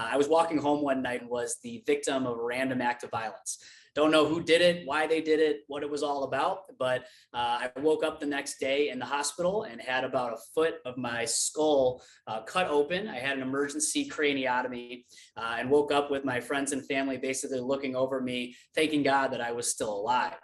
I was walking home one night and was the victim of a random act of violence. Don't know who did it, why they did it, what it was all about, but I woke up the next day in the hospital and had about a foot of my skull cut open. I had an emergency craniotomy and woke up with my friends and family basically looking over me, thanking God that I was still alive.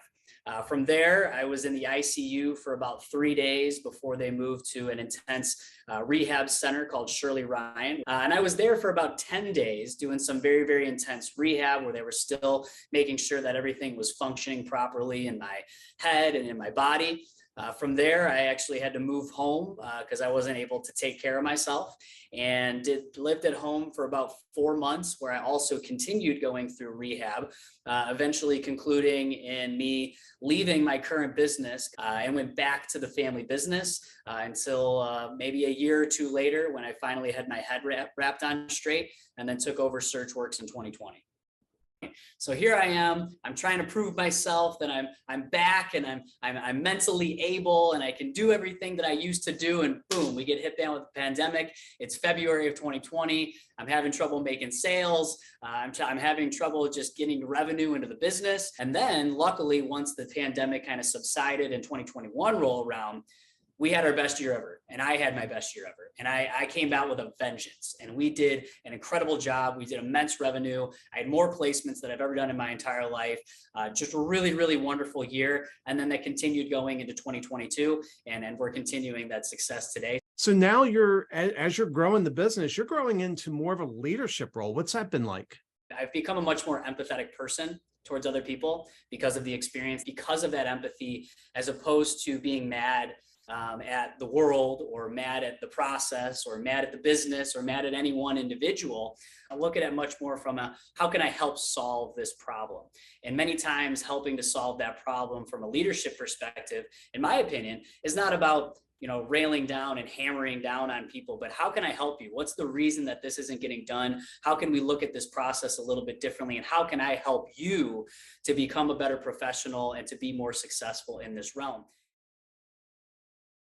From there, I was in the ICU for about 3 days before they moved to an intense rehab center called Shirley Ryan. And I was there for about 10 days doing some very, very intense rehab where they were still making sure that everything was functioning properly in my head and in my body. From there, I actually had to move home because I wasn't able to take care of myself, and lived at home for about 4 months, where I also continued going through rehab, eventually concluding in me leaving my current business and went back to the family business until maybe a year or two later, when I finally had my head wrapped on straight, and then took over SearchWorks in 2020. So here I am. I'm trying to prove myself that I'm back, and I'm mentally able, and I can do everything that I used to do. And boom, we get hit down with the pandemic. It's February of 2020. I'm having trouble making sales. I'm having trouble just getting revenue into the business. And then luckily, once the pandemic kind of subsided and 2021 rolled around, we had our best year ever, and I had my best year ever. And I came out with a vengeance, and we did an incredible job. We did immense revenue. I had more placements than I've ever done in my entire life. Just a really, really wonderful year. And then that continued going into 2022, and we're continuing that success today. So now as you're growing the business, you're growing into more of a leadership role. What's that been like? I've become a much more empathetic person towards other people because of the experience, because of that empathy, as opposed to being mad at the world, or mad at the process, or mad at the business, or mad at any one individual. I look at it much more from how can I help solve this problem? And many times helping to solve that problem from a leadership perspective, in my opinion, is not about railing down and hammering down on people, but how can I help you? What's the reason that this isn't getting done? How can we look at this process a little bit differently? And how can I help you to become a better professional and to be more successful in this realm?